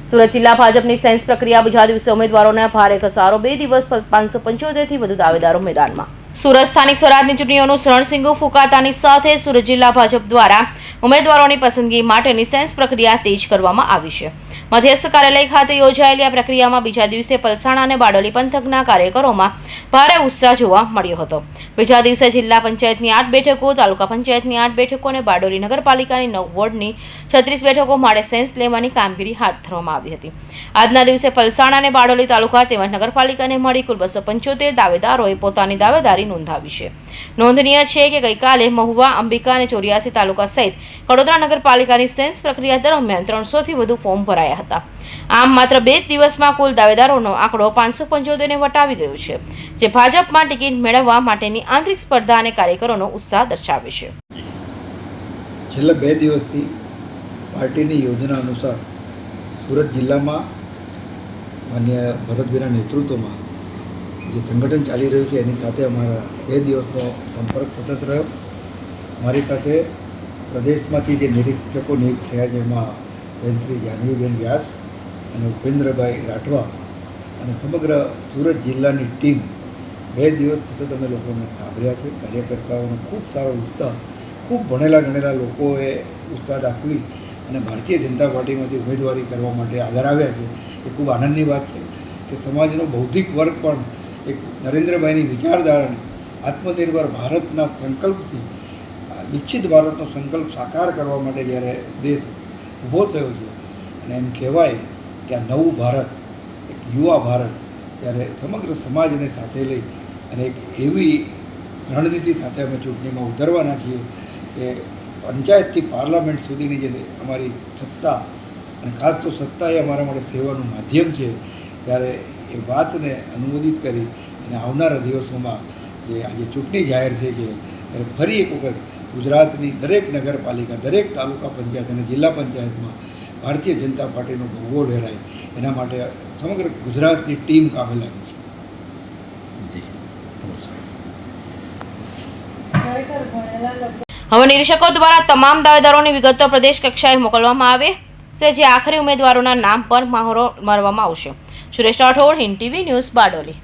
સુરત જિલ્લા ભાજપની સેન્સ પ્રક્રિયા બીજા દિવસે ઉમેદવારોને ભારે ઘસારો 2 દિવસ 575થી વધુ દાવેદારો મેદાનમાં। સુરત સ્થાનિક સ્વરાજની ચૂંટણીઓનું શરણસિંગુ ફૂંકાતાની સાથે સુરત જિલ્લા ભાજપ દ્વારા ઉમેદવારોની પસંદગી માટેની સેન્સ પ્રક્રિયા તેજ કરવામાં આવી છે। મધ્યસ્થ કાર્યાલય ખાતે યોજાયેલી આ પ્રક્રિયામાં બીજા દિવસે પલસાણા અને બારડોલી પંથકના કાર્યકરોમાં ભારે ઉત્સાહ જોવા મળ્યો હતો। બીજા દિવસે જિલ્લા પંચાયતની 8 બેઠકો, તાલુકા પંચાયતની 8 બેઠકો અને બારડોલી નગરપાલિકાની 9 વોર્ડની 36 બેઠકો માટે સેન્સ લેવાની કામગીરી હાથ ધરવામાં આવી હતી। આજના દિવસે પલસાણા અને બારડોલી તાલુકા તેમજ નગરપાલિકાને મળી કુલ 275 દાવેદારોએ પોતાની દાવેદારી નોંધાવી છે। નોંધનીય છે કે ગઈકાલે મહુવા, અંબિકા અને 84 તાલુકા સહિત વડોદરા નગરપાલિકાની સેન્સ પ્રક્રિયા દરમિયાન 300થી વધુ ફોર્મ ભરાયા હતા। આમ માત્ર 2 દિવસમાં કુલ દાવેદારોનો આંકડો 575ને વટાવી ગયો છે, જે ભાજપમાં ટિકિટ મેળવવા માટેની આંતરિક સ્પર્ધા અને કાર્યકરોનો ઉત્સાહ દર્શાવે છે। છેલ્લા 2 દિવસથી પાર્ટીની યોજના અનુસાર સુરત જિલ્લામાં માન્ય ભરતભાઈના નેતૃત્વમાં જે સંગઠન ચાલી રહ્યું છે એની સાથે અમારા 2 દિવસનો સંપર્ક સતત રહ્યો। મારી સાથે પ્રદેશમાંથી જે નિરીક્ષકો નિયુક્ત થયા છે એમાં શ્રી જાનવીબેન વ્યાસ અને ઉપેન્દ્રભાઈ રાઠવા અને સમગ્ર સુરત જિલ્લાની ટીમ 2 દિવસ સતત અમે લોકોને સાંભળ્યા છે। કાર્યકર્તાઓનો ખૂબ સારો ઉત્સાહ, ખૂબ ભણેલા ગણેલા લોકોએ ઉત્સાહ દાખવી અને ભારતીય જનતા પાર્ટીમાંથી ઉમેદવારી કરવા માટે આગળ આવ્યા છે। એ ખૂબ આનંદની વાત છે કે સમાજનો બૌદ્ધિક વર્ગ પણ એક નરેન્દ્રભાઈની વિચારધારાને આત્મનિર્ભર ભારતના સંકલ્પથી વિકસિત ભારતનો સંકલ્પ સાકાર કરવા માટે જ્યારે દેશ ઊભો થયો છે અને એમ કહેવાય કે આ નવું ભારત, એક યુવા ભારત, ત્યારે સમગ્ર સમાજને સાથે લઈ અને એક એવી રણનીતિ સાથે અમે ચૂંટણીમાં ઉતરવાના છીએ કે પંચાયતથી પાર્લામેન્ટ સુધીની જે અમારી સત્તા, અને ખાસ તો સત્તા એ અમારા માટે સેવાનું માધ્યમ છે, ત્યારે એ વાતને અનુમોદિત કરી અને આવનારા દિવસોમાં જે આજે ચૂંટણી જાહેર થઈ છે ત્યારે ફરી એક વખત ગુજરાતની દરેક નગરપાલિકા, દરેક તાલુકા પંચાયત અને જિલ્લા પંચાયતમાં ભારતીય જનતા પાર્ટીનો ભગવો લહેરાય એના માટે સમગ્ર ગુજરાતની ટીમ કામે લાગી છે। હવે નિરીક્ષકો દ્વારા તમામ દાવેદારોની વિગતો પ્રદેશ કક્ષાએ મોકલવામાં આવે છે, જે આખરી ઉમેદવારોના નામ પર મહોર મારવામાં આવશે। Suresh Rathod, Hind TV news, Bardoli.